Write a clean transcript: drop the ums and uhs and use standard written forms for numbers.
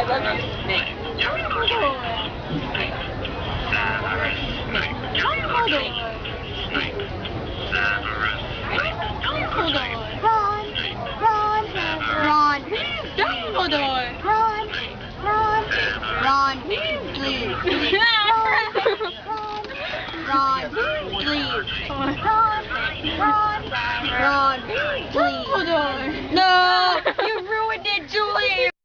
love you. Nick. Dumbledore. Dumbledore. Dumbledore. Ron. Ron. Ron. Dumbledore. Ron. Ron. Ron. Please. Ron. Please. Come on. Ron. Ron. Please. Dumbledore. No.